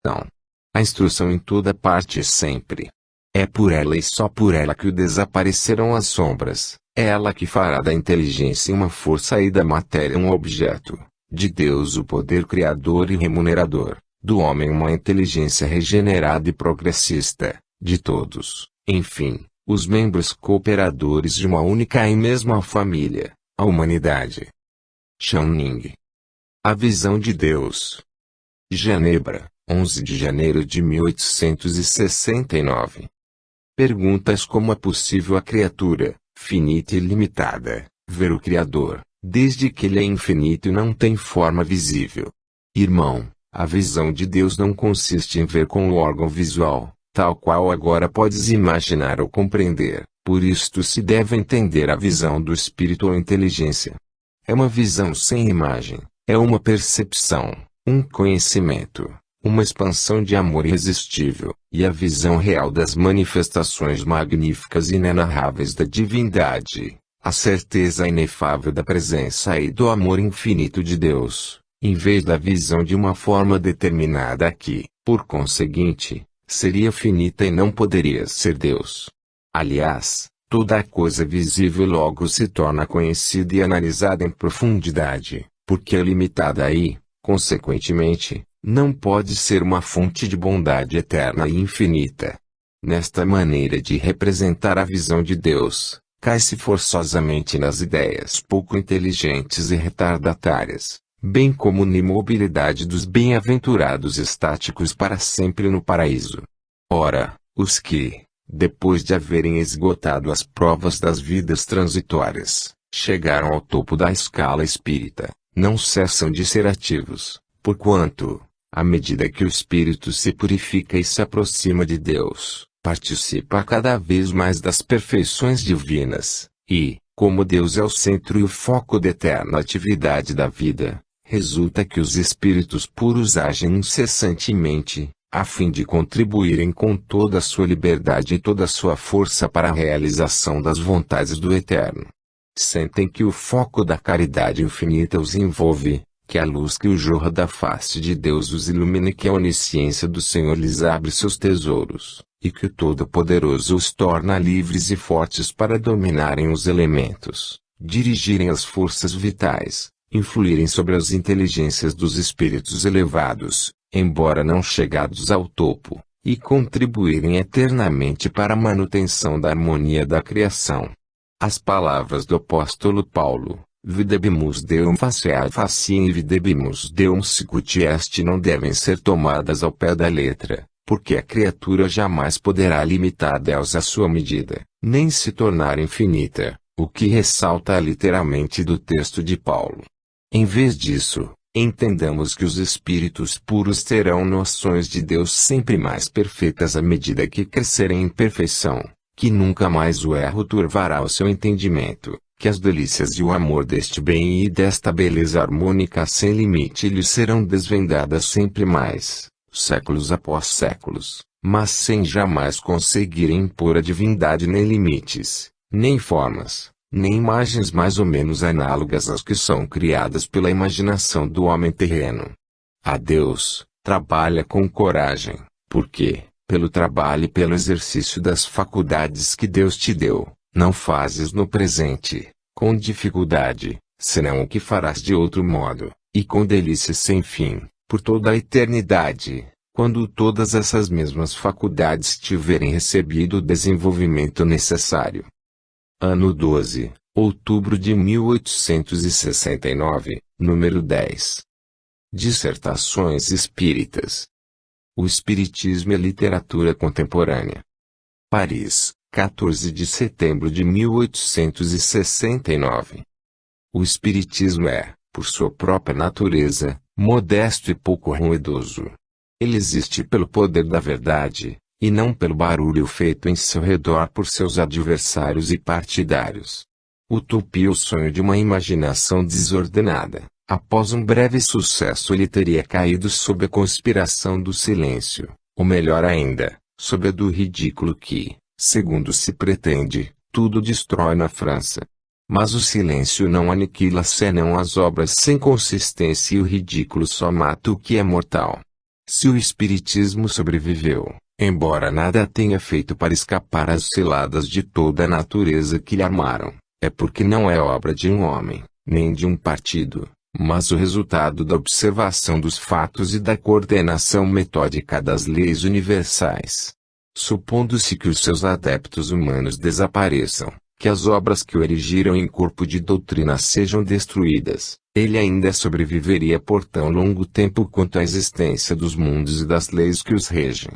Não. A instrução em toda parte e sempre. É por ela e só por ela que desaparecerão as sombras. É ela que fará da inteligência uma força e da matéria um objeto. De Deus o poder criador e remunerador. Do homem uma inteligência regenerada e progressista. De todos, enfim, os membros cooperadores de uma única e mesma família, a humanidade. Channing. A visão de Deus. Genebra, 11 de janeiro de 1869. Perguntas: como é possível a criatura, finita e limitada, ver o Criador, desde que ele é infinito e não tem forma visível? Irmão, a visão de Deus não consiste em ver com o órgão visual, tal qual agora podes imaginar ou compreender, por isto se deve entender a visão do espírito ou inteligência. É uma visão sem imagem, é uma percepção, um conhecimento, uma expansão de amor irresistível, e a visão real das manifestações magníficas e inenarráveis da divindade, a certeza inefável da presença e do amor infinito de Deus, em vez da visão de uma forma determinada que, por conseguinte, seria finita e não poderia ser Deus. Aliás, toda a coisa visível logo se torna conhecida e analisada em profundidade, porque é limitada e, consequentemente, não pode ser uma fonte de bondade eterna e infinita. Nesta maneira de representar a visão de Deus, cai-se forçosamente nas ideias pouco inteligentes e retardatárias, bem como na imobilidade dos bem-aventurados estáticos para sempre no paraíso. Ora, os que, depois de haverem esgotado as provas das vidas transitórias, chegaram ao topo da escala espírita, não cessam de ser ativos, porquanto, à medida que o espírito se purifica e se aproxima de Deus, participa cada vez mais das perfeições divinas, e, como Deus é o centro e o foco da eterna atividade da vida, resulta que os espíritos puros agem incessantemente, a fim de contribuírem com toda a sua liberdade e toda a sua força para a realização das vontades do Eterno. Sentem que o foco da caridade infinita os envolve, que a luz que o jorra da face de Deus os ilumina e que a onisciência do Senhor lhes abre seus tesouros, e que o Todo-Poderoso os torna livres e fortes para dominarem os elementos, dirigirem as forças vitais, influírem sobre as inteligências dos espíritos elevados, embora não chegados ao topo, e contribuírem eternamente para a manutenção da harmonia da criação. As palavras do apóstolo Paulo, videbimus Deum faciat faciem e videbimus Deum sicut est, não devem ser tomadas ao pé da letra, porque a criatura jamais poderá limitar Deus à sua medida, nem se tornar infinita, o que ressalta literalmente do texto de Paulo. Em vez disso, entendamos que os espíritos puros terão noções de Deus sempre mais perfeitas à medida que crescerem em perfeição, que nunca mais o erro turvará o seu entendimento, que as delícias e o amor deste bem e desta beleza harmônica sem limite lhes serão desvendadas sempre mais, séculos após séculos, mas sem jamais conseguirem impor a divindade nem limites, nem formas, nem imagens mais ou menos análogas às que são criadas pela imaginação do homem terreno. A Deus, trabalha com coragem, porque, pelo trabalho e pelo exercício das faculdades que Deus te deu, não fazes no presente, com dificuldade, senão o que farás de outro modo, e com delícia sem fim, por toda a eternidade, quando todas essas mesmas faculdades tiverem recebido o desenvolvimento necessário. Ano 12, outubro de 1869, número 10. Dissertações Espíritas. O Espiritismo e a Literatura Contemporânea. Paris, 14 de setembro de 1869. O Espiritismo é, por sua própria natureza, modesto e pouco ruidoso. Ele existe pelo poder da verdade, e não pelo barulho feito em seu redor por seus adversários e partidários. Utopia, o sonho de uma imaginação desordenada, após um breve sucesso ele teria caído sob a conspiração do silêncio, ou melhor ainda, sob a do ridículo que, segundo se pretende, tudo destrói na França. Mas o silêncio não aniquila senão as obras sem consistência e o ridículo só mata o que é mortal. Se o espiritismo sobreviveu, embora nada tenha feito para escapar às ciladas de toda a natureza que lhe armaram, é porque não é obra de um homem, nem de um partido, mas o resultado da observação dos fatos e da coordenação metódica das leis universais. Supondo-se que os seus adeptos humanos desapareçam, que as obras que o erigiram em corpo de doutrina sejam destruídas, ele ainda sobreviveria por tão longo tempo quanto a existência dos mundos e das leis que os regem.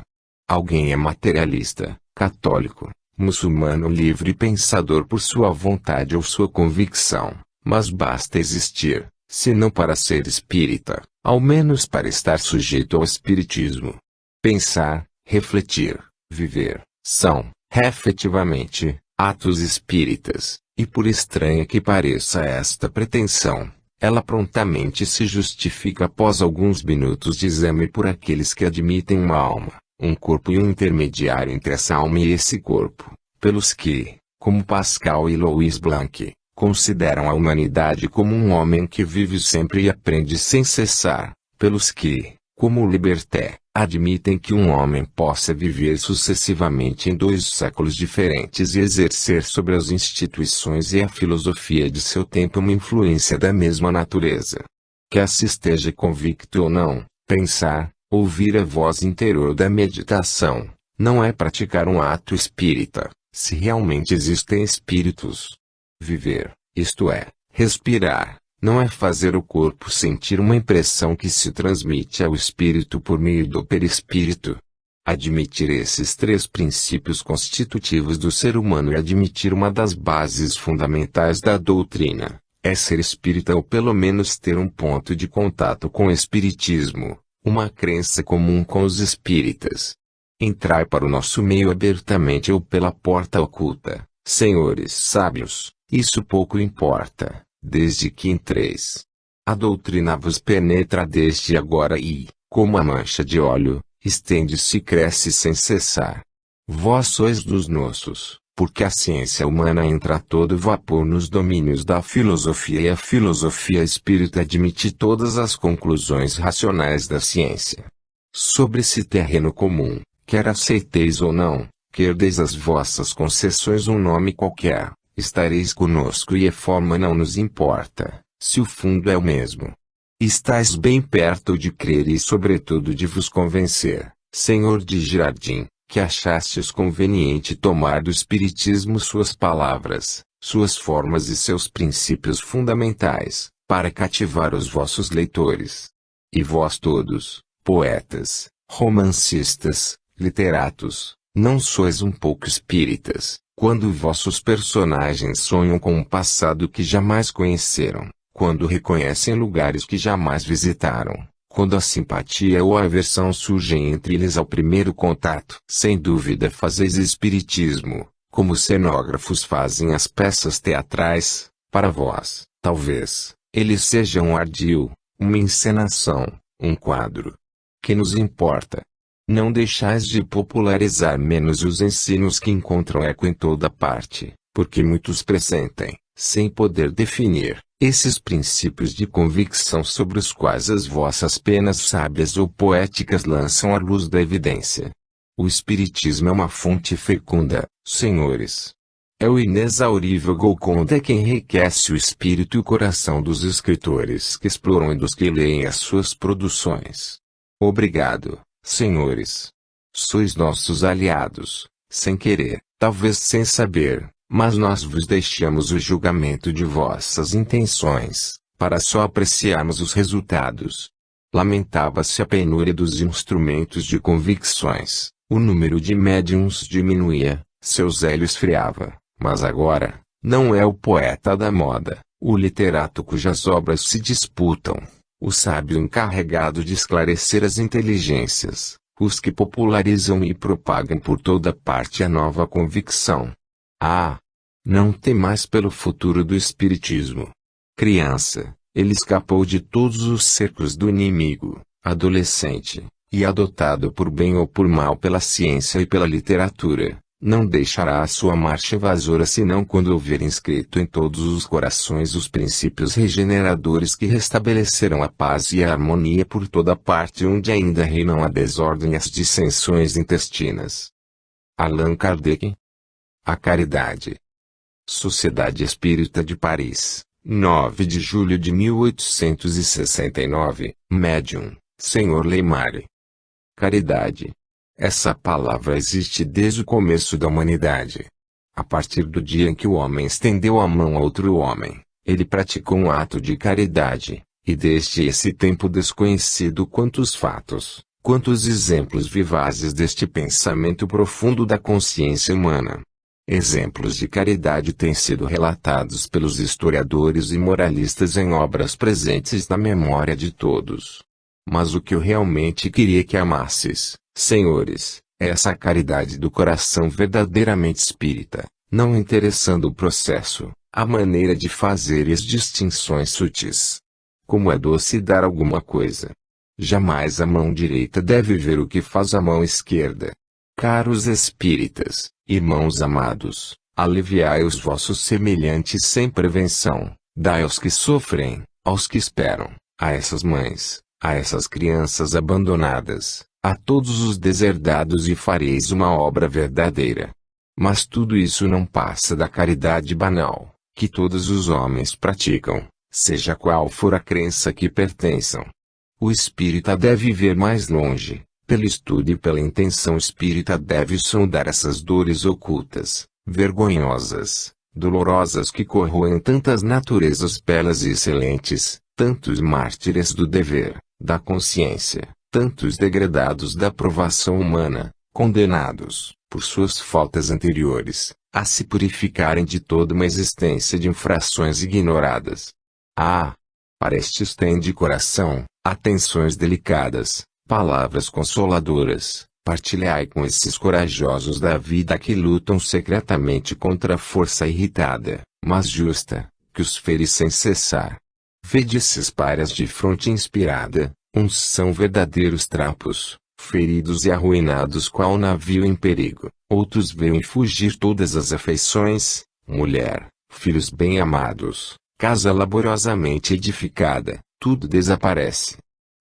Alguém é materialista, católico, muçulmano livre e pensador por sua vontade ou sua convicção, mas basta existir, se não para ser espírita, ao menos para estar sujeito ao espiritismo. Pensar, refletir, viver, são, efetivamente, atos espíritas, e por estranha que pareça esta pretensão, ela prontamente se justifica após alguns minutos de exame por aqueles que admitem uma alma, um corpo e um intermediário entre essa alma e esse corpo, pelos que, como Pascal e Louis Blanc, consideram a humanidade como um homem que vive sempre e aprende sem cessar, pelos que, como Liberté, admitem que um homem possa viver sucessivamente em 2 séculos diferentes e exercer sobre as instituições e a filosofia de seu tempo uma influência da mesma natureza. Quer se esteja convicto ou não, pensar, ouvir a voz interior da meditação, não é praticar um ato espírita, se realmente existem espíritos. Viver, isto é, respirar, não é fazer o corpo sentir uma impressão que se transmite ao espírito por meio do perispírito. Admitir esses 3 princípios constitutivos do ser humano e admitir uma das bases fundamentais da doutrina, é ser espírita ou pelo menos ter um ponto de contato com o espiritismo, uma crença comum com os espíritas. Entrai para o nosso meio abertamente ou pela porta oculta, senhores sábios, isso pouco importa. Desde que entreis. A doutrina vos penetra desde agora e, como a mancha de óleo, estende-se e cresce sem cessar. Vós sois dos nossos, porque a ciência humana entra a todo vapor nos domínios da filosofia e a filosofia espírita admite todas as conclusões racionais da ciência. Sobre esse terreno comum, quer aceiteis ou não, quer deis às vossas concessões um nome qualquer, estareis conosco e a forma não nos importa, se o fundo é o mesmo. Estais bem perto de crer e sobretudo de vos convencer, senhor de Girardin, que achastes conveniente tomar do espiritismo suas palavras, suas formas e seus princípios fundamentais, para cativar os vossos leitores. E vós todos, poetas, romancistas, literatos, não sois um pouco espíritas, quando vossos personagens sonham com um passado que jamais conheceram, quando reconhecem lugares que jamais visitaram, quando a simpatia ou a aversão surgem entre eles ao primeiro contato. Sem dúvida fazeis espiritismo, como cenógrafos fazem as peças teatrais, para vós, talvez, eles sejam um ardil, uma encenação, um quadro. Que nos importa? Não deixais de popularizar menos os ensinos que encontram eco em toda parte, porque muitos pressentem, sem poder definir, esses princípios de convicção sobre os quais as vossas penas sábias ou poéticas lançam a luz da evidência. O Espiritismo é uma fonte fecunda, senhores. É o inexaurível Golconda quem enriquece o espírito e o coração dos escritores que exploram e dos que leem as suas produções. Obrigado. Senhores, sois nossos aliados, sem querer, talvez sem saber, mas nós vos deixamos o julgamento de vossas intenções, para só apreciarmos os resultados. Lamentava-se a penúria dos instrumentos de convicções, o número de médiuns diminuía, seu zelo esfriava, mas agora, não é o poeta da moda, o literato cujas obras se disputam, o sábio encarregado de esclarecer as inteligências, os que popularizam e propagam por toda parte a nova convicção. Ah! Não temais pelo futuro do espiritismo. Criança, ele escapou de todos os cercos do inimigo, adolescente, e adotado por bem ou por mal pela ciência e pela literatura, Não deixará a sua marcha invasora senão quando houver inscrito em todos os corações os princípios regeneradores que restabelecerão a paz e a harmonia por toda parte onde ainda reinam a desordem e as dissensões intestinas. Allan Kardec. A Caridade. Sociedade Espírita de Paris, 9 de julho de 1869, Médium, Sr. Leymare. Caridade. Essa palavra existe desde o começo da humanidade. A partir do dia em que o homem estendeu a mão a outro homem, ele praticou um ato de caridade, e desde esse tempo desconhecido quantos fatos, quantos exemplos vivazes deste pensamento profundo da consciência humana. Exemplos de caridade têm sido relatados pelos historiadores e moralistas em obras presentes na memória de todos. Mas o que eu realmente queria que amasses, senhores, é essa caridade do coração verdadeiramente espírita, não interessando o processo, a maneira de fazer e as distinções sutis. Como é doce dar alguma coisa. Jamais a mão direita deve ver o que faz a mão esquerda. Caros espíritas, irmãos amados, aliviai os vossos semelhantes sem prevenção, dai aos que sofrem, aos que esperam, a essas mães, a essas crianças abandonadas, a todos os deserdados e fareis uma obra verdadeira. Mas tudo isso não passa da caridade banal, que todos os homens praticam, seja qual for a crença que pertençam. O espírita deve ver mais longe. Pelo estudo e pela intenção espírita deve sondar essas dores ocultas, vergonhosas, dolorosas que corroem tantas naturezas belas e excelentes, tantos mártires do dever, da consciência, tantos degradados da provação humana, condenados, por suas faltas anteriores, a se purificarem de toda uma existência de infrações ignoradas. Para estes tem de coração, atenções delicadas, palavras consoladoras, partilhai com esses corajosos da vida que lutam secretamente contra a força irritada, mas justa, que os fere sem cessar. Vede esses párias de fronte inspirada, uns são verdadeiros trapos, feridos e arruinados qual navio em perigo, outros veem fugir todas as afeições, mulher, filhos bem amados, casa laboriosamente edificada, tudo desaparece.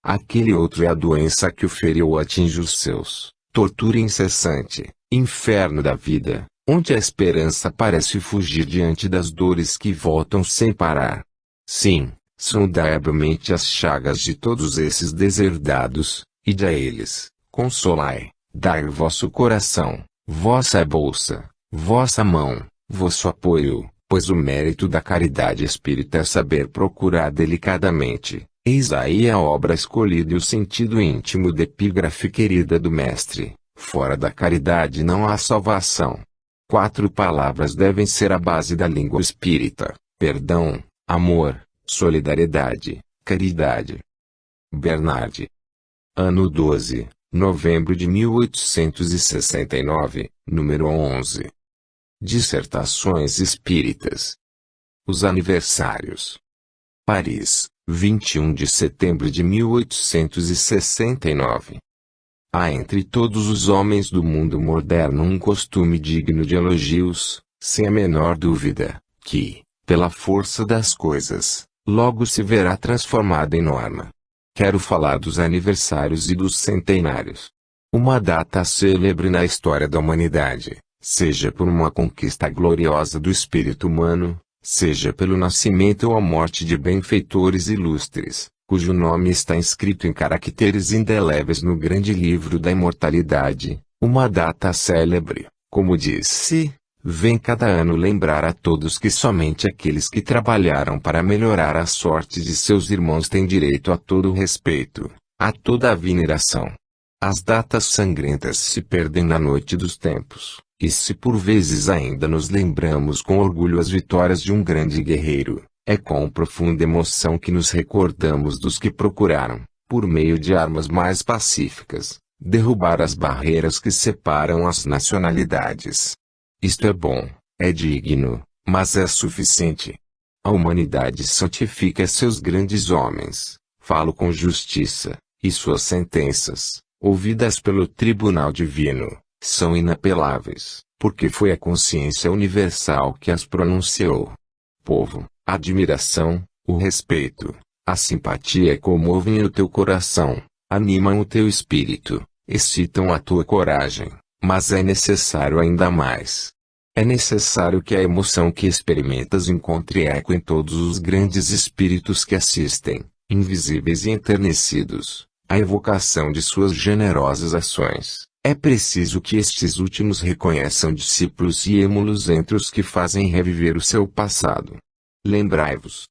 Aquele outro é a doença que o feriu ou atinge os seus, tortura incessante, inferno da vida, onde a esperança parece fugir diante das dores que voltam sem parar. Sim, sondai habilmente as chagas de todos esses deserdados, ide a eles, consolai, dai vosso coração, vossa bolsa, vossa mão, vosso apoio, pois o mérito da caridade espírita é saber procurar delicadamente. Eis aí a obra escolhida e o sentido íntimo da epígrafe querida do Mestre: fora da caridade não há salvação. 4 palavras devem ser a base da língua espírita: perdão, amor, solidariedade, caridade. Bernard. Ano 12, novembro de 1869, número 11. Dissertações Espíritas. Os aniversários. Paris, 21 de setembro de 1869. Há entre todos os homens do mundo moderno um costume digno de elogios, sem a menor dúvida, que, pela força das coisas, logo se verá transformado em norma. Quero falar dos aniversários e dos centenários. Uma data célebre na história da humanidade, seja por uma conquista gloriosa do espírito humano, seja pelo nascimento ou a morte de benfeitores ilustres, cujo nome está inscrito em caracteres indeléveis no grande livro da imortalidade, uma data célebre, como disse, vem cada ano lembrar a todos que somente aqueles que trabalharam para melhorar a sorte de seus irmãos têm direito a todo o respeito, a toda a veneração. As datas sangrentas se perdem na noite dos tempos. E se por vezes ainda nos lembramos com orgulho as vitórias de um grande guerreiro, é com profunda emoção que nos recordamos dos que procuraram, por meio de armas mais pacíficas, derrubar as barreiras que separam as nacionalidades. Isto é bom, é digno, mas é suficiente. A humanidade santifica seus grandes homens, falo com justiça, e suas sentenças, ouvidas pelo tribunal divino, são inapeláveis, Porque foi a consciência universal que as pronunciou. Povo, a admiração, o respeito, a simpatia comovem o teu coração, animam o teu espírito, excitam a tua coragem, mas é necessário ainda mais. É necessário que a emoção que experimentas encontre eco em todos os grandes espíritos que assistem, invisíveis e enternecidos, à evocação de suas generosas ações. É preciso que estes últimos reconheçam discípulos e êmulos entre os que fazem reviver o seu passado. Lembrai-vos.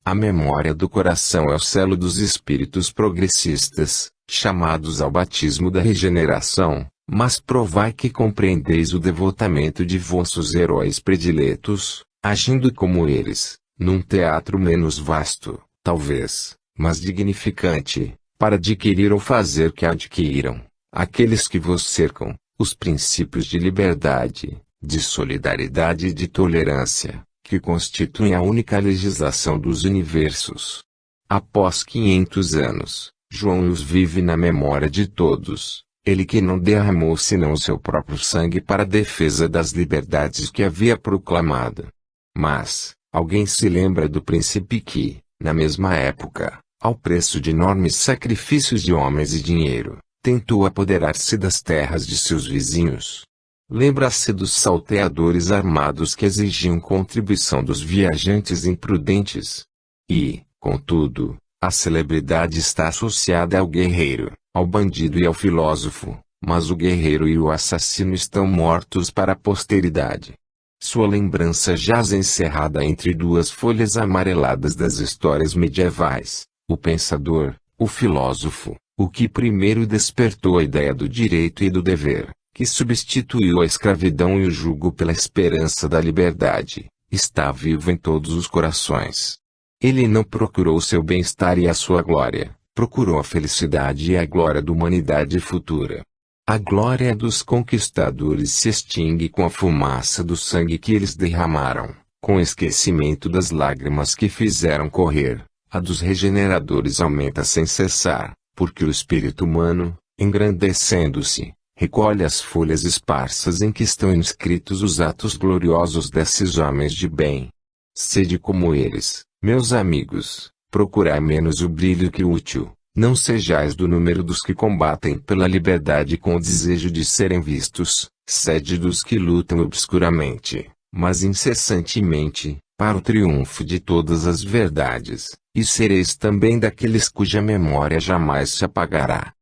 A memória do coração é o selo dos espíritos progressistas, chamados ao batismo da regeneração, mas provai que compreendeis o devotamento de vossos heróis prediletos, agindo como eles, num teatro menos vasto, talvez, mas dignificante, para adquirir ou fazer que adquiram, aqueles que vos cercam, os princípios de liberdade, de solidariedade e de tolerância, que constituem a única legislação dos universos. Após 500 anos, João os vive na memória de todos, ele que não derramou senão o seu próprio sangue para a defesa das liberdades que havia proclamado. Mas, alguém se lembra do príncipe que, na mesma época, ao preço de enormes sacrifícios de homens e dinheiro, tentou apoderar-se das terras de seus vizinhos? Lembra-se dos salteadores armados que exigiam contribuição dos viajantes imprudentes? E, contudo, a celebridade está associada ao guerreiro, ao bandido e ao filósofo, mas o guerreiro e o assassino estão mortos para a posteridade. Sua lembrança jaz encerrada entre duas folhas amareladas das histórias medievais, o pensador, o filósofo, o que primeiro despertou a ideia do direito e do dever, que substituiu a escravidão e o jugo pela esperança da liberdade, está vivo em todos os corações. Ele não procurou o seu bem-estar e a sua glória, procurou a felicidade e a glória da humanidade futura. A glória dos conquistadores se extingue com a fumaça do sangue que eles derramaram, com o esquecimento das lágrimas que fizeram correr. A dos regeneradores aumenta sem cessar, porque o espírito humano, engrandecendo-se, recolhe as folhas esparsas em que estão inscritos os atos gloriosos desses homens de bem. Sede como eles, meus amigos, procurai menos o brilho que o útil, não sejais do número dos que combatem pela liberdade com o desejo de serem vistos, sede dos que lutam obscuramente, mas incessantemente, para o triunfo de todas as verdades, e sereis também daqueles cuja memória jamais se apagará.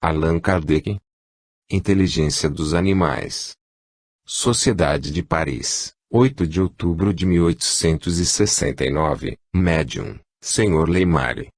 Allan Kardec. Inteligência dos animais. Sociedade de Paris, 8 de outubro de 1869, Médium, Sr. Leymare.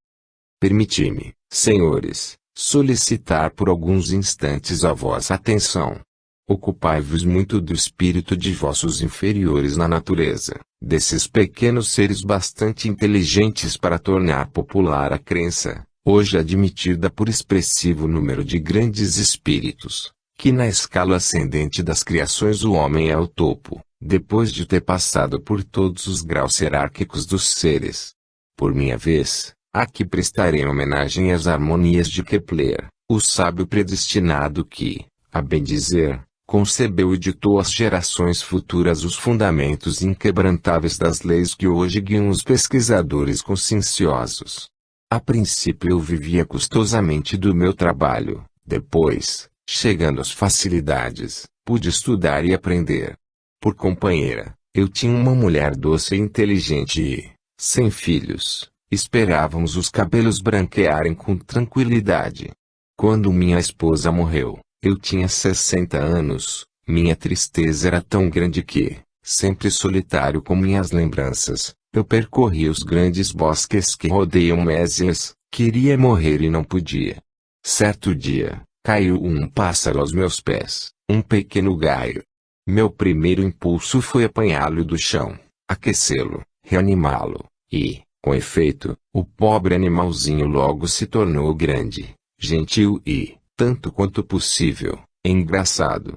Permiti-me, senhores, solicitar por alguns instantes a vossa atenção. Ocupai-vos muito do espírito de vossos inferiores na natureza, desses pequenos seres bastante inteligentes para tornar popular a crença, hoje admitida por expressivo número de grandes espíritos, que na escala ascendente das criações o homem é o topo, depois de ter passado por todos os graus hierárquicos dos seres. Por minha vez, aqui prestarei homenagem às harmonias de Kepler, o sábio predestinado que, a bem dizer, concebeu e ditou às gerações futuras os fundamentos inquebrantáveis das leis que hoje guiam os pesquisadores conscienciosos. A princípio eu vivia custosamente do meu trabalho, depois, chegando às facilidades, pude estudar e aprender. Por companheira, eu tinha uma mulher doce e inteligente e, sem filhos, esperávamos os cabelos branquearem com tranquilidade. Quando minha esposa morreu, eu tinha 60 anos, minha tristeza era tão grande que, sempre solitário com minhas lembranças, eu percorri os grandes bosques que rodeiam Mésias, queria morrer e não podia. Certo dia, caiu um pássaro aos meus pés, um pequeno gaio. Meu primeiro impulso foi apanhá-lo do chão, aquecê-lo, reanimá-lo, e, com efeito, o pobre animalzinho logo se tornou grande, gentil e, tanto quanto possível, engraçado.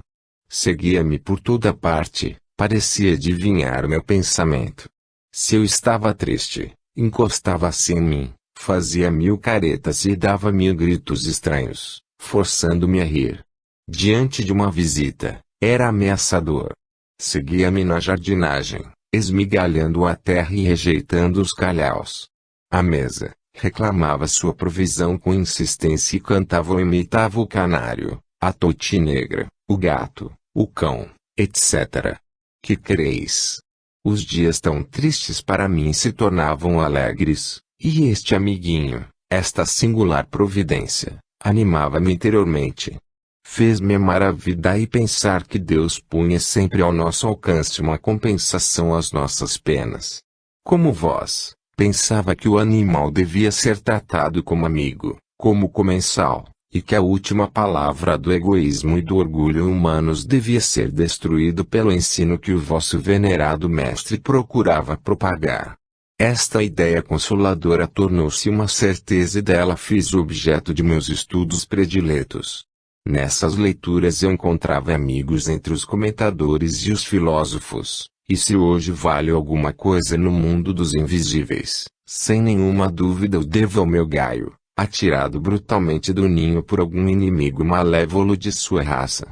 Seguia-me por toda parte, parecia adivinhar meu pensamento. Se eu estava triste, encostava-se em mim, fazia 1000 caretas e dava 1000 gritos estranhos, forçando-me a rir. Diante de uma visita, Era ameaçador. Seguia-me na jardinagem, esmigalhando a terra e rejeitando os calhaus. A mesa, reclamava sua provisão com insistência e cantava ou imitava o canário, a toutinegra, o gato, o cão, etc. Que quereis? Os dias tão tristes para mim se tornavam alegres, e este amiguinho, esta singular providência, animava-me interiormente. Fez-me amar a vida e pensar que Deus punha sempre ao nosso alcance uma compensação às nossas penas. Como vós, pensava que o animal devia ser tratado como amigo, como comensal, e que a última palavra do egoísmo e do orgulho humanos devia ser destruído pelo ensino que o vosso venerado mestre procurava propagar. Esta ideia consoladora tornou-se uma certeza e dela fiz o objeto de meus estudos prediletos. Nessas leituras eu encontrava amigos entre os comentadores e os filósofos, e se hoje vale alguma coisa no mundo dos invisíveis, sem nenhuma dúvida o devo ao meu Gaio, atirado brutalmente do ninho por algum inimigo malévolo de sua raça.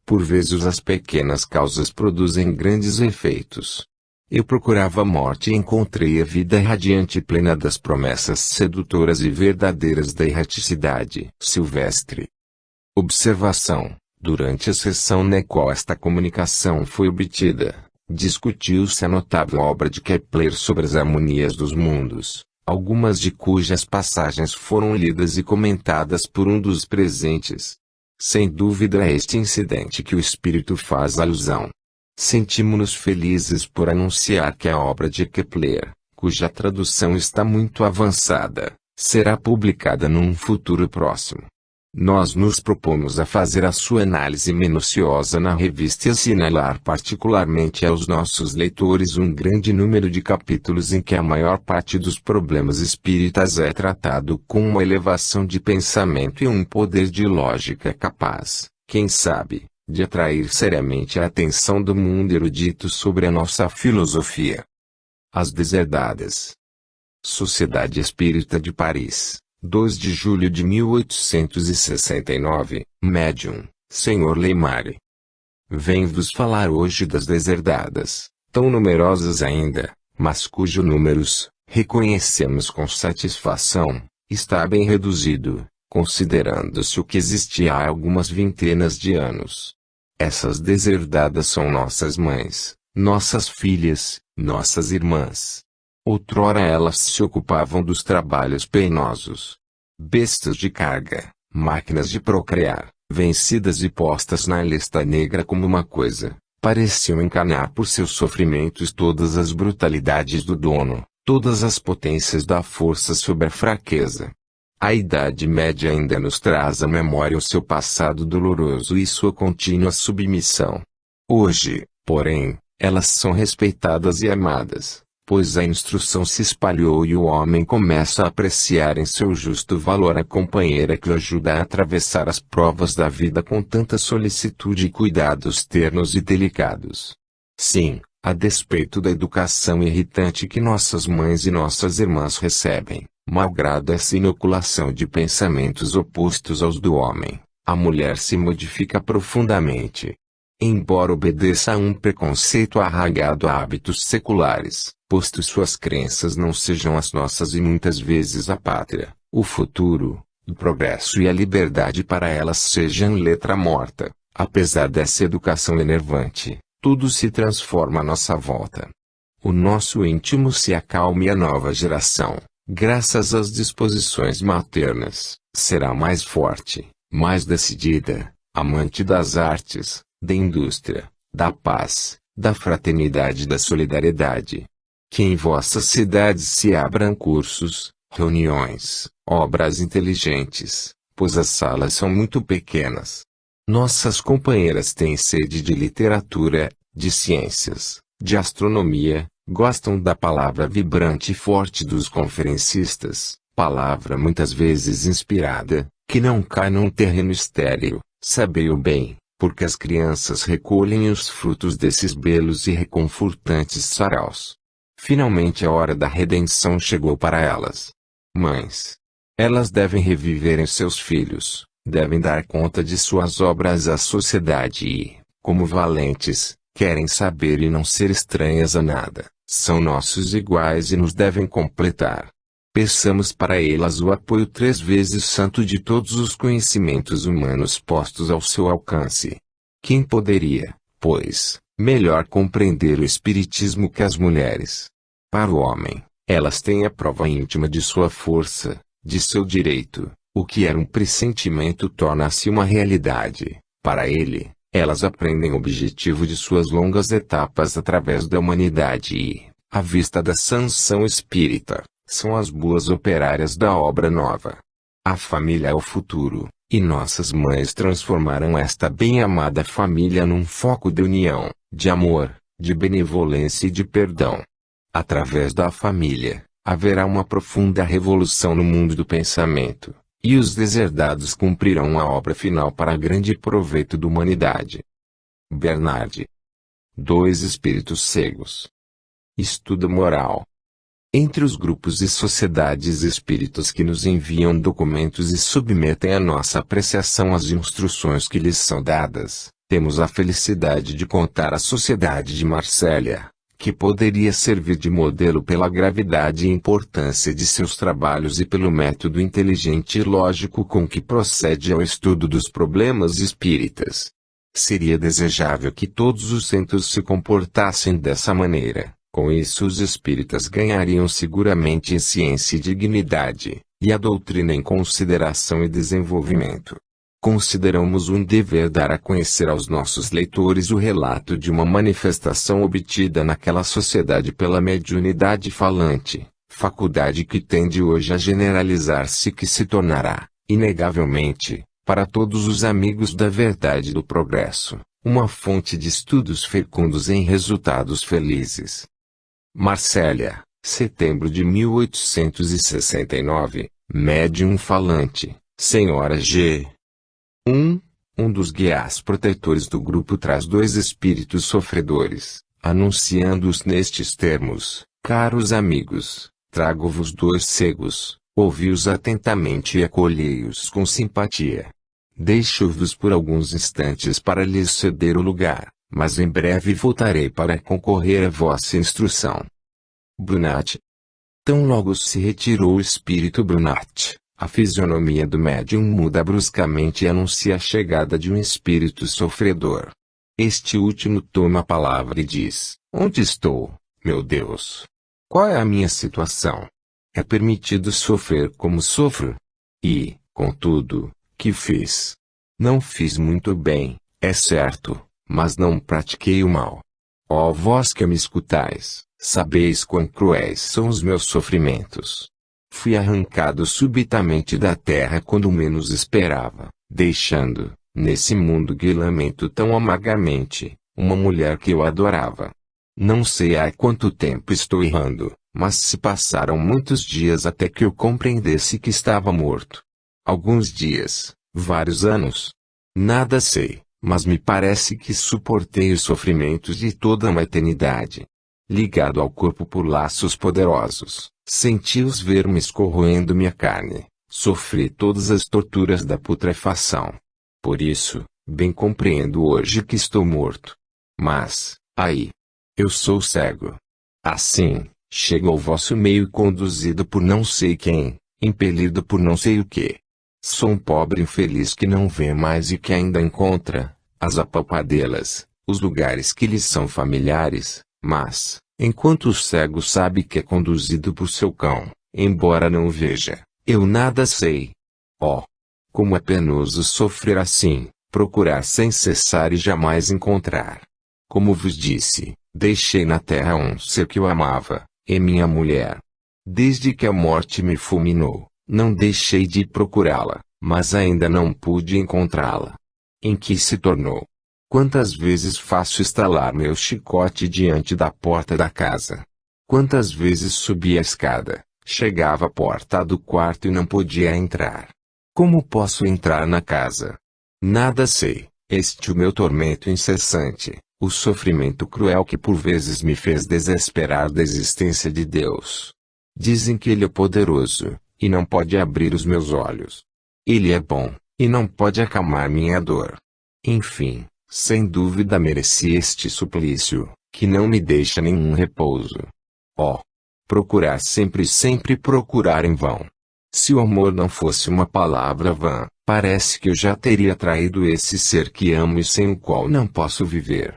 Por vezes as pequenas causas produzem grandes efeitos. Eu procurava a morte e encontrei a vida radiante e plena das promessas sedutoras e verdadeiras da erraticidade silvestre. Observação: durante a sessão na qual esta comunicação foi obtida, discutiu-se a notável obra de Kepler sobre as harmonias dos mundos, algumas de cujas passagens foram lidas e comentadas por um dos presentes. Sem dúvida é este incidente que o espírito faz alusão. Sentimos-nos felizes por anunciar que a obra de Kepler, cuja tradução está muito avançada, será publicada num futuro próximo. Nós nos propomos a fazer a sua análise minuciosa na revista e assinalar particularmente aos nossos leitores um grande número de capítulos em que a maior parte dos problemas espíritas é tratado com uma elevação de pensamento e um poder de lógica capaz, quem sabe, de atrair seriamente a atenção do mundo erudito sobre a nossa filosofia. As Deserdadas. Sociedade Espírita de Paris, 2 de julho de 1869, Médium, Sr. Leymare. Venho-vos falar hoje das deserdadas, tão numerosas ainda, mas cujo números, reconhecemos com satisfação, está bem reduzido, considerando-se o que existia há algumas vintenas de anos. Essas deserdadas são nossas mães, nossas filhas, nossas irmãs. Outrora elas se ocupavam dos trabalhos penosos. Bestas de carga, máquinas de procriar, vencidas e postas na lista negra como uma coisa, pareciam encarnar por seus sofrimentos todas as brutalidades do dono, todas as potências da força sobre a fraqueza. A Idade Média ainda nos traz à memória o seu passado doloroso e sua contínua submissão. Hoje, porém, elas são respeitadas e amadas, pois a instrução se espalhou e o homem começa a apreciar em seu justo valor a companheira que o ajuda a atravessar as provas da vida com tanta solicitude e cuidados ternos e delicados. Sim, a despeito da educação irritante que nossas mães e nossas irmãs recebem, malgrado essa inoculação de pensamentos opostos aos do homem, a mulher se modifica profundamente. Embora obedeça a um preconceito arraigado a hábitos seculares, posto suas crenças não sejam as nossas e muitas vezes a pátria, o futuro, o progresso e a liberdade para elas sejam letra morta, apesar dessa educação enervante, tudo se transforma à nossa volta. O nosso íntimo se acalma e a nova geração, graças às disposições maternas, será mais forte, mais decidida, amante das artes, da indústria, da paz, da fraternidade e da solidariedade. Que em vossas cidades se abram cursos, reuniões, obras inteligentes, pois as salas são muito pequenas. Nossas companheiras têm sede de literatura, de ciências, de astronomia, gostam da palavra vibrante e forte dos conferencistas, palavra muitas vezes inspirada, que não cai num terreno estéril, sabei-o bem, porque as crianças recolhem os frutos desses belos e reconfortantes saraus. Finalmente a hora da redenção chegou para elas. Mães. Elas devem reviver em seus filhos, devem dar conta de suas obras à sociedade e, como valentes, querem saber e não ser estranhas a nada, são nossos iguais e nos devem completar. Peçamos para elas o apoio 3 vezes santo de todos os conhecimentos humanos postos ao seu alcance. Quem poderia, pois, melhor compreender o espiritismo que as mulheres? Para o homem, elas têm a prova íntima de sua força, de seu direito. O que era um pressentimento torna-se uma realidade. Para ele, elas aprendem o objetivo de suas longas etapas através da humanidade e, à vista da sanção espírita, são as boas operárias da obra nova. A família é o futuro, e nossas mães transformaram esta bem-amada família num foco de união, de amor, de benevolência e de perdão. Através da família, haverá uma profunda revolução no mundo do pensamento, e os deserdados cumprirão a obra final para grande proveito da humanidade. Bernard. 2 Espíritos cegos. Estudo moral. Entre os grupos e sociedades espíritas que nos enviam documentos e submetem à nossa apreciação as instruções que lhes são dadas, temos a felicidade de contar a Sociedade de Marsella, que poderia servir de modelo pela gravidade e importância de seus trabalhos e pelo método inteligente e lógico com que procede ao estudo dos problemas espíritas. Seria desejável que todos os centros se comportassem dessa maneira. Com isso os espíritas ganhariam seguramente em ciência e dignidade, e a doutrina em consideração e desenvolvimento. Consideramos um dever dar a conhecer aos nossos leitores o relato de uma manifestação obtida naquela sociedade pela mediunidade falante, faculdade que tende hoje a generalizar-se e que se tornará, inegavelmente, para todos os amigos da verdade e do progresso, uma fonte de estudos fecundos em resultados felizes. Marsella, setembro de 1869, médium falante, Sra. G. Um dos guias protetores do grupo traz 2 espíritos sofredores, anunciando-os nestes termos: caros amigos, trago-vos 2 cegos, ouvi-os atentamente e acolhei-os com simpatia. Deixo-vos por alguns instantes para lhes ceder o lugar, mas em breve voltarei para concorrer à vossa instrução. Brunat. Tão logo se retirou o espírito Brunat, a fisionomia do médium muda bruscamente e anuncia a chegada de um espírito sofredor. Este último toma a palavra e diz: onde estou, meu Deus? Qual é a minha situação? É permitido sofrer como sofro? E, contudo, que fiz? Não fiz muito bem, é certo, mas não pratiquei o mal. Ó vós que me escutais, sabeis quão cruéis são os meus sofrimentos. Fui arrancado subitamente da terra quando menos esperava, deixando, nesse mundo que lamento tão amargamente, uma mulher que eu adorava. Não sei há quanto tempo estou errando, mas se passaram muitos dias até que eu compreendesse que estava morto. Alguns dias, vários anos. Nada sei, mas me parece que suportei os sofrimentos de toda uma eternidade. Ligado ao corpo por laços poderosos, senti-os vermes corroendo minha carne, sofri todas as torturas da putrefação. Por isso, bem compreendo hoje que estou morto. Mas, aí, eu sou cego. Assim, chego ao vosso meio conduzido por não sei quem, impelido por não sei o que. Sou um pobre infeliz que não vê mais e que ainda encontra, as apalpadelas, os lugares que lhes são familiares, mas, enquanto o cego sabe que é conduzido por seu cão, embora não o veja, eu nada sei. Oh! Como é penoso sofrer assim, procurar sem cessar e jamais encontrar. Como vos disse, deixei na terra um ser que eu amava, e minha mulher. Desde que a morte me fulminou, não deixei de procurá-la, mas ainda não pude encontrá-la. Em que se tornou? Quantas vezes faço estalar meu chicote diante da porta da casa? Quantas vezes subi a escada, chegava à porta do quarto e não podia entrar? Como posso entrar na casa? Nada sei, este o meu tormento incessante, o sofrimento cruel que por vezes me fez desesperar da existência de Deus. Dizem que Ele é poderoso, e não pode abrir os meus olhos. Ele é bom, e não pode acalmar minha dor. Enfim, Sem dúvida mereci este suplício, que não me deixa nenhum repouso. Oh! Procurar sempre e sempre procurar em vão. Se o amor não fosse uma palavra vã, parece que eu já teria traído esse ser que amo e sem o qual não posso viver.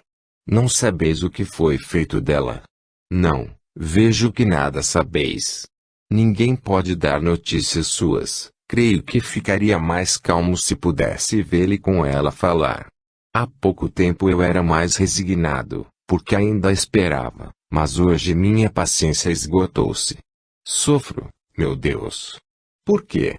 Não sabeis o que foi feito dela. Não, vejo que nada sabeis. Ninguém pode dar notícias suas. Creio que ficaria mais calmo se pudesse vê-lo e com ela falar. Há pouco tempo eu era mais resignado, porque ainda esperava, mas hoje minha paciência esgotou-se. Sofro, meu Deus. Por quê?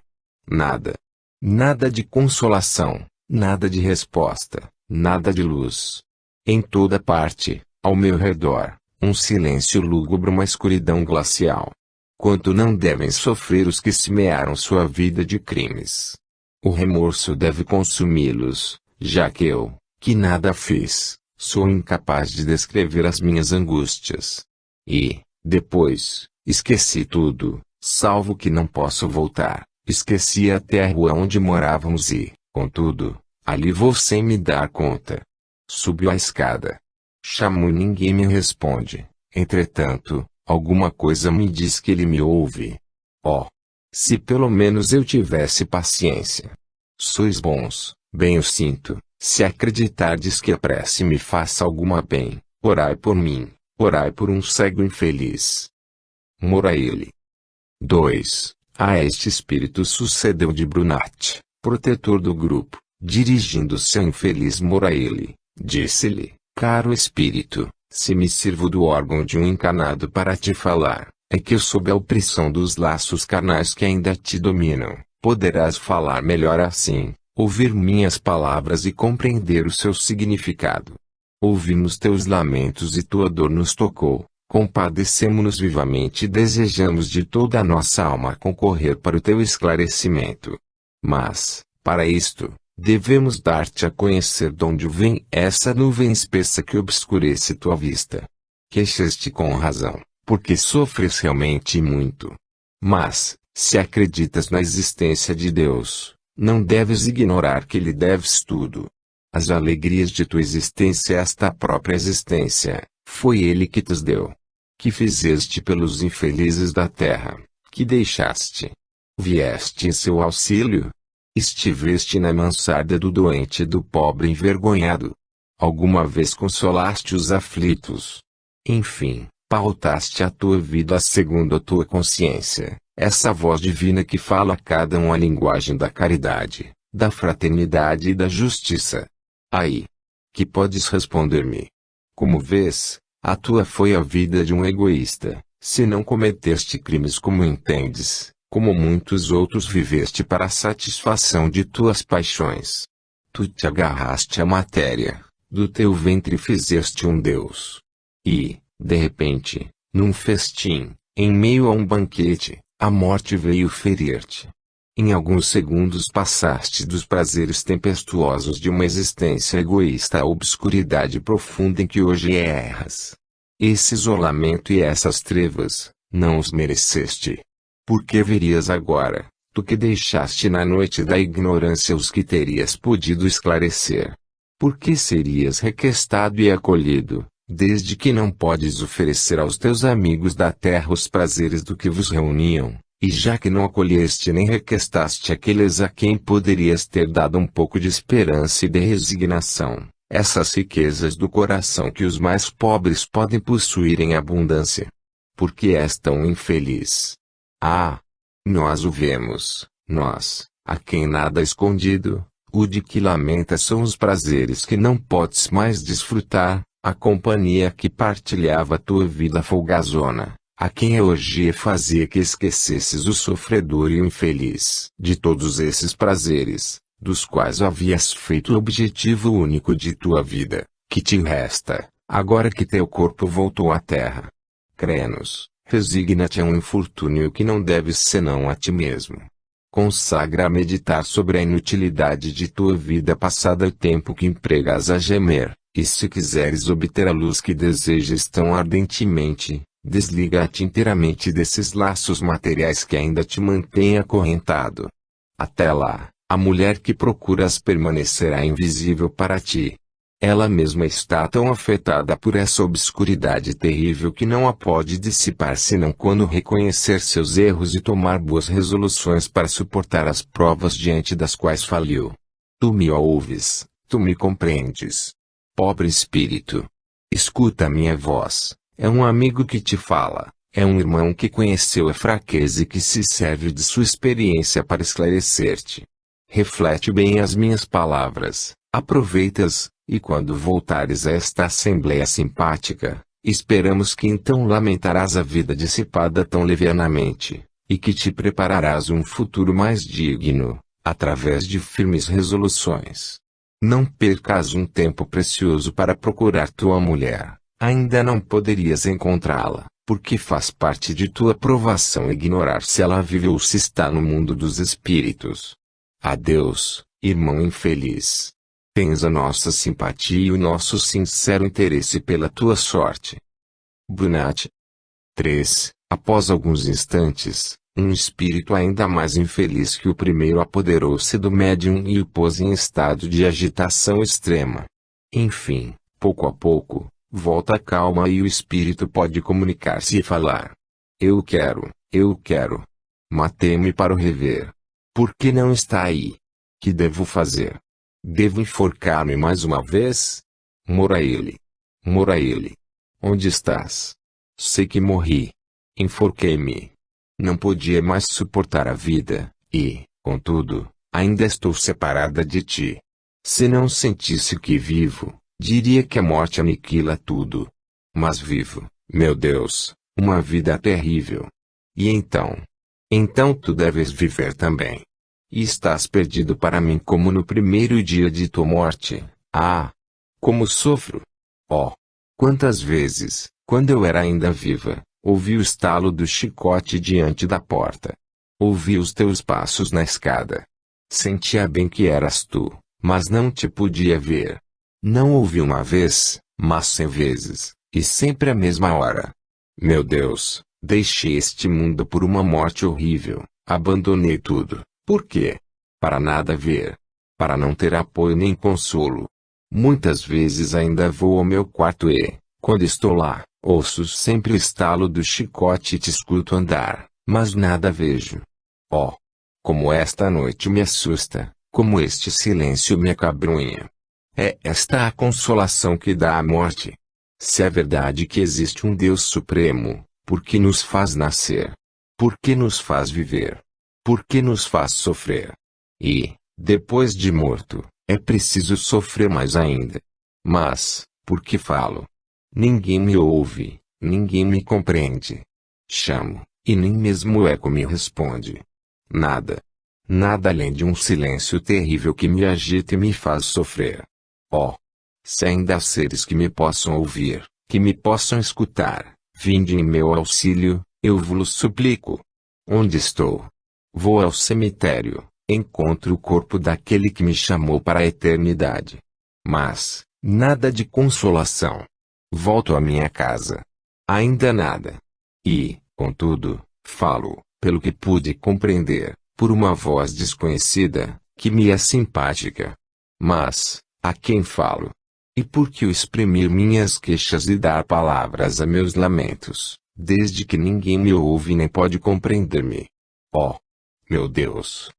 Nada. Nada de consolação, nada de resposta, nada de luz. Em toda parte, ao meu redor, um silêncio lúgubre, uma escuridão glacial. Quanto não devem sofrer os que semearam sua vida de crimes. O remorso deve consumi-los, já que eu, que nada fiz, sou incapaz de descrever as minhas angústias. E, depois, esqueci tudo, salvo que não posso voltar. Esqueci até a rua onde morávamos e, contudo, ali vou sem me dar conta. Subiu a escada. Chamo e ninguém me responde. Entretanto, alguma coisa me diz que ele me ouve. Oh! Se pelo menos eu tivesse paciência. Sois bons, bem o sinto, se acreditardes que a prece me faça alguma bem, orai por mim, orai por um cego infeliz. Moraile. 2. A este espírito sucedeu de Brunat, protetor do grupo, dirigindo-se ao infeliz Moraile, disse-lhe, caro espírito, se me sirvo do órgão de um encanado para te falar, é que sob a opressão dos laços carnais que ainda te dominam, poderás falar melhor assim, ouvir minhas palavras e compreender o seu significado. Ouvimos teus lamentos e tua dor nos tocou, compadecemo-nos vivamente e desejamos de toda a nossa alma concorrer para o teu esclarecimento. Mas, para isto, devemos dar-te a conhecer de onde vem essa nuvem espessa que obscurece tua vista. Queixas-te com razão, porque sofres realmente muito. Mas, se acreditas na existência de Deus, não deves ignorar que lhe deves tudo. As alegrias de tua existência, esta própria existência, foi ele que te deu. Que fizeste pelos infelizes da terra, que deixaste. Vieste em seu auxílio. Estiveste na mansarda do doente e do pobre envergonhado. Alguma vez consolaste os aflitos. Enfim, pautaste a tua vida segundo a tua consciência, essa voz divina que fala a cada um a linguagem da caridade, da fraternidade e da justiça. Aí. Que podes responder-me? Como vês, a tua foi a vida de um egoísta, se não cometeste crimes como entendes. Como muitos outros viveste para a satisfação de tuas paixões. Tu te agarraste à matéria, do teu ventre fizeste um Deus. E, de repente, num festim, em meio a um banquete, a morte veio ferir-te. Em alguns segundos passaste dos prazeres tempestuosos de uma existência egoísta à obscuridade profunda em que hoje erras. Esse isolamento e essas trevas, não os mereceste. Por que verias agora, tu que deixaste na noite da ignorância os que terias podido esclarecer? Por que serias requestado e acolhido, desde que não podes oferecer aos teus amigos da terra os prazeres do que vos reuniam, e já que não acolheste nem requestaste aqueles a quem poderias ter dado um pouco de esperança e de resignação, essas riquezas do coração que os mais pobres podem possuir em abundância? Por que és tão infeliz? Ah! Nós o vemos, nós, a quem nada é escondido, o de que lamenta são os prazeres que não podes mais desfrutar, a companhia que partilhava tua vida folgazona, a quem a orgia fazia que esquecesses o sofredor e o infeliz. De todos esses prazeres, dos quais havias feito o objetivo único de tua vida, que te resta, agora que teu corpo voltou à terra? Crê-nos. Resigna-te a um infortúnio que não deves senão a ti mesmo. Consagra a meditar sobre a inutilidade de tua vida passada e o tempo que empregas a gemer, e se quiseres obter a luz que desejas tão ardentemente, desliga-te inteiramente desses laços materiais que ainda te mantêm acorrentado. Até lá, a mulher que procuras permanecerá invisível para ti. Ela mesma está tão afetada por essa obscuridade terrível que não a pode dissipar senão quando reconhecer seus erros e tomar boas resoluções para suportar as provas diante das quais falhou. Tu me ouves, tu me compreendes. Pobre espírito. Escuta a minha voz, é um amigo que te fala, é um irmão que conheceu a fraqueza e que se serve de sua experiência para esclarecer-te. Reflete bem as minhas palavras, aproveita-as, e quando voltares a esta assembleia simpática, esperamos que então lamentarás a vida dissipada tão levianamente, e que te prepararás um futuro mais digno, através de firmes resoluções. Não percas um tempo precioso para procurar tua mulher, ainda não poderias encontrá-la, porque faz parte de tua provação ignorar se ela vive ou se está no mundo dos espíritos. Adeus, irmão infeliz. Tens a nossa simpatia e o nosso sincero interesse pela tua sorte. Brunat. 3. Após alguns instantes, um espírito ainda mais infeliz que o primeiro apoderou-se do médium e o pôs em estado de agitação extrema. Enfim, pouco a pouco, volta a calma e o espírito pode comunicar-se e falar. Eu quero. Matei-me para o rever. Por que não está aí? Que devo fazer? Devo enforcar-me mais uma vez? Mora ele. Onde estás? Sei que morri. Enforquei-me. Não podia mais suportar a vida, e, contudo, ainda estou separada de ti. Se não sentisse que vivo, diria que a morte aniquila tudo. Mas vivo, meu Deus, uma vida terrível. E então? Então tu deves viver também. E estás perdido para mim como no primeiro dia de tua morte. Ah! Como sofro! Oh! Quantas vezes, quando eu era ainda viva, ouvi o estalo do chicote diante da porta. Ouvi os teus passos na escada. Sentia bem que eras tu, mas não te podia ver. Não ouvi uma vez, mas 100 vezes, e sempre à mesma hora. Meu Deus, deixei este mundo por uma morte horrível, abandonei tudo. Por quê? Para nada ver. Para não ter apoio nem consolo. Muitas vezes ainda vou ao meu quarto e, quando estou lá, ouço sempre o estalo do chicote e te escuto andar, mas nada vejo. Oh! Como esta noite me assusta, como este silêncio me acabrunha. É esta a consolação que dá a morte. Se é verdade que existe um Deus Supremo, por que nos faz nascer? Por que nos faz viver? Por que nos faz sofrer? E, depois de morto, é preciso sofrer mais ainda. Mas, por que falo? Ninguém me ouve, ninguém me compreende. Chamo, e nem mesmo o eco me responde. Nada. Nada além de um silêncio terrível que me agita e me faz sofrer. Oh! Se ainda há seres que me possam ouvir, que me possam escutar, vinde em meu auxílio, eu vos suplico. Onde estou? Vou ao cemitério, encontro o corpo daquele que me chamou para a eternidade. Mas, nada de consolação. Volto à minha casa. Ainda nada. E, contudo, falo, pelo que pude compreender, por uma voz desconhecida, que me é simpática. Mas, a quem falo? E por que exprimir minhas queixas e dar palavras a meus lamentos, desde que ninguém me ouve nem pode compreender-me? Oh! Meu Deus!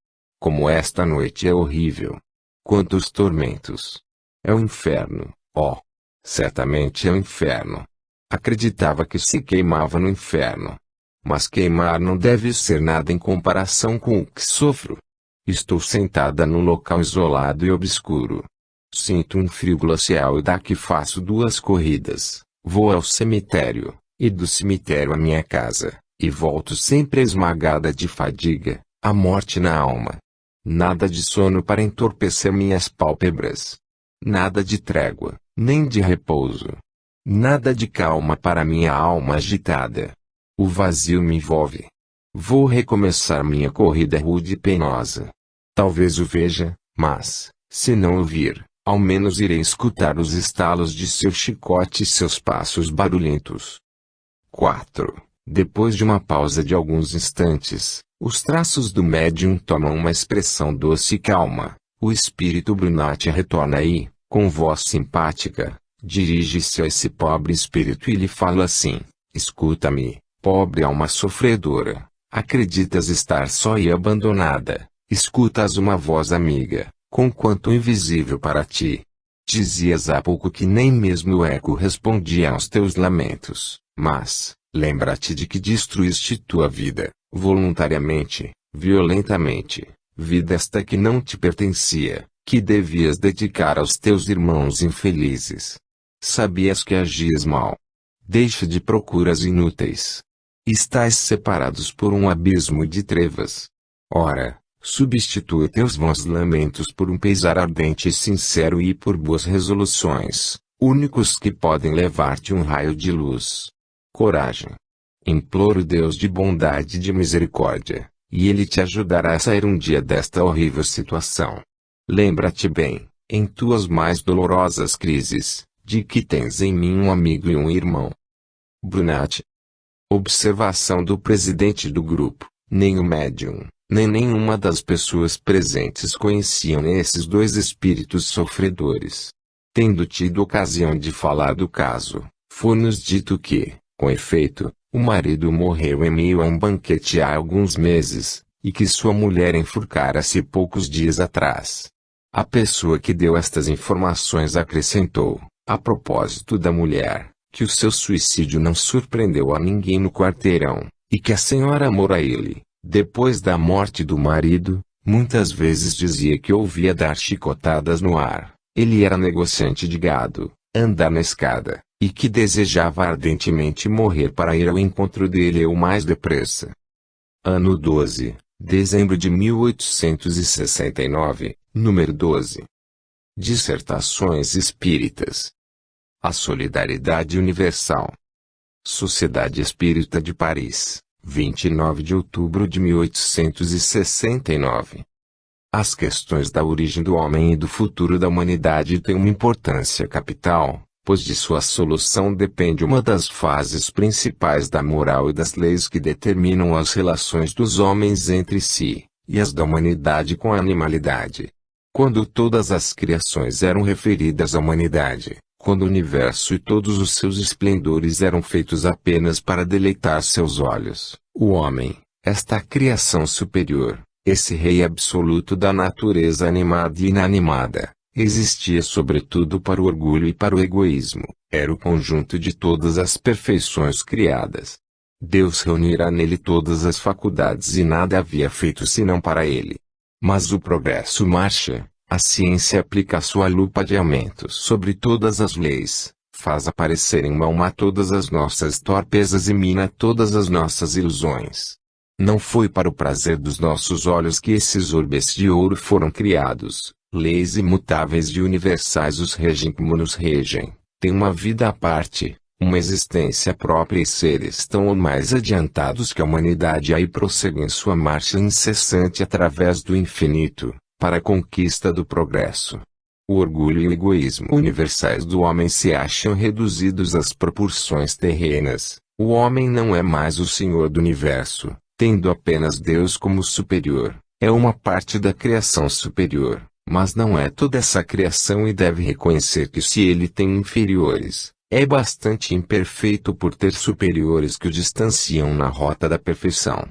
Como esta noite é horrível! Quantos tormentos! É o inferno, oh! Certamente é o inferno. Acreditava que se queimava no inferno. Mas queimar não deve ser nada em comparação com o que sofro. Estou sentada num local isolado e obscuro. Sinto um frio glacial e daqui faço 2 corridas. Vou ao cemitério, e do cemitério à minha casa, e volto sempre esmagada de fadiga, a morte na alma. Nada de sono para entorpecer minhas pálpebras. Nada de trégua, nem de repouso. Nada de calma para minha alma agitada. O vazio me envolve. Vou recomeçar minha corrida rude e penosa. Talvez o veja, mas, se não o vir, ao menos irei escutar os estalos de seu chicote e seus passos barulhentos. 4. Depois de uma pausa de alguns instantes, os traços do médium tomam uma expressão doce e calma. O espírito Brunat retorna e, Com voz simpática, dirige-se a esse pobre espírito e lhe fala assim: escuta-me, pobre alma sofredora, acreditas estar só e abandonada, escutas uma voz amiga, conquanto invisível para ti. Dizias há pouco que nem mesmo o eco respondia aos teus lamentos, mas, lembra-te de que destruíste tua vida, voluntariamente, violentamente, vida esta que não te pertencia, que devias dedicar aos teus irmãos infelizes. Sabias que agias mal. Deixa de procuras inúteis. Estais separados por um abismo de trevas. Ora, substitui teus vãos lamentos por um pesar ardente e sincero e por boas resoluções, únicos que podem levar-te um raio de luz. Coragem. Imploro Deus de bondade e de misericórdia, e Ele te ajudará a sair um dia desta horrível situação. Lembra-te bem, em tuas mais dolorosas crises, de que tens em mim um amigo e um irmão. Brunati. Observação do presidente do grupo: nem o médium, nem nenhuma das pessoas presentes conheciam esses dois espíritos sofredores. Tendo tido ocasião de falar do caso, foi-nos dito que, com efeito, o marido morreu em meio a um banquete há alguns meses, e que sua mulher enforcara-se poucos dias atrás. A pessoa que deu estas informações acrescentou, a propósito da mulher, que o seu suicídio não surpreendeu a ninguém no quarteirão, e que a senhora Moraile, depois da morte do marido, muitas vezes dizia que ouvia dar chicotadas no ar. Ele era negociante de gado, andar na escada, e que desejava ardentemente morrer para ir ao encontro dele o mais depressa. Ano 12, dezembro de 1869, número 12. Dissertações Espíritas. A Solidariedade Universal. Sociedade Espírita de Paris, 29 de outubro de 1869. As questões da origem do homem e do futuro da humanidade têm uma importância capital, pois de sua solução depende uma das fases principais da moral e das leis que determinam as relações dos homens entre si, e as da humanidade com a animalidade. Quando todas as criações eram referidas à humanidade, quando o universo e todos os seus esplendores eram feitos apenas para deleitar seus olhos, o homem, esta criação superior, esse rei absoluto da natureza animada e inanimada, existia sobretudo para o orgulho e para o egoísmo, era o conjunto de todas as perfeições criadas. Deus reunira nele todas as faculdades e nada havia feito senão para ele. Mas o progresso marcha, a ciência aplica sua lupa de aumento sobre todas as leis, faz aparecer em mão a todas as nossas torpezas e mina todas as nossas ilusões. Não foi para o prazer dos nossos olhos que esses orbes de ouro foram criados, leis imutáveis e universais os regem como nos regem, têm uma vida à parte, uma existência própria e seres tão ou mais adiantados que a humanidade aí prossegue em sua marcha incessante através do infinito, para a conquista do progresso. O orgulho e o egoísmo universais do homem se acham reduzidos às proporções terrenas. O homem não é mais o senhor do universo, tendo apenas Deus como superior. É uma parte da criação superior, mas não é toda essa criação e deve reconhecer que se ele tem inferiores, é bastante imperfeito por ter superiores que o distanciam na rota da perfeição.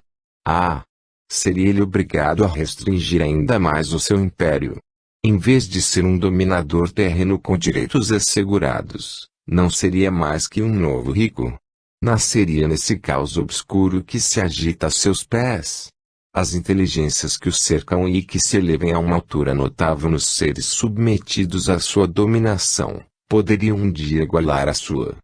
Seria ele obrigado a restringir ainda mais o seu império. Em vez de ser um dominador terreno com direitos assegurados, não seria mais que um novo rico. Nasceria nesse caos obscuro que se agita a seus pés. As inteligências que o cercam e que se elevem a uma altura notável nos seres submetidos à sua dominação, poderiam um dia igualar a sua.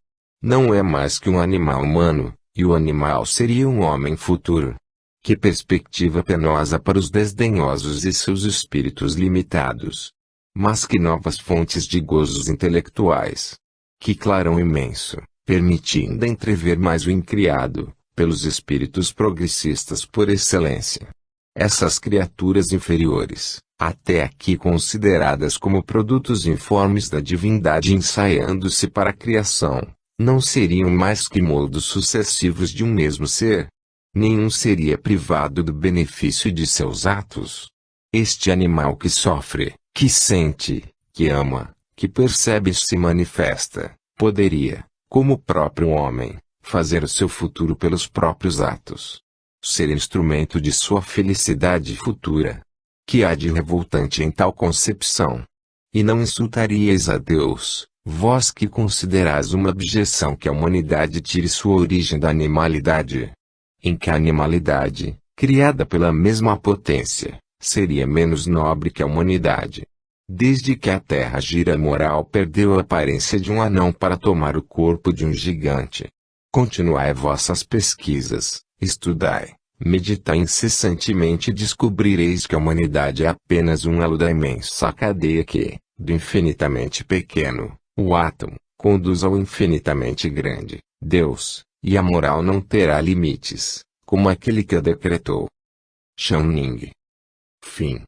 Não é mais que um animal humano, e o animal seria um homem futuro. Que perspectiva penosa para os desdenhosos e seus espíritos limitados. Mas que novas fontes de gozos intelectuais. Que clarão imenso, permitindo entrever mais o incriado, pelos espíritos progressistas por excelência. Essas criaturas inferiores, até aqui consideradas como produtos informes da divindade ensaiando-se para a criação, não seriam mais que moldos sucessivos de um mesmo ser. Nenhum seria privado do benefício de seus atos. Este animal que sofre, que sente, que ama, que percebe e se manifesta, poderia, como o próprio homem, fazer o seu futuro pelos próprios atos. Ser instrumento de sua felicidade futura. Que há de revoltante em tal concepção? E não insultaríeis a Deus, vós que considerais uma abjeção que a humanidade tire sua origem da animalidade? Em que a animalidade, criada pela mesma potência, seria menos nobre que a humanidade? Desde que a Terra gira, a moral perdeu a aparência de um anão para tomar o corpo de um gigante. Continuai vossas pesquisas, estudai, meditai incessantemente e descobrireis que a humanidade é apenas um elo da imensa cadeia que, do infinitamente pequeno, o átomo, conduz ao infinitamente grande, Deus, e a moral não terá limites, como aquele que a decretou. Xiao Ning. Fim.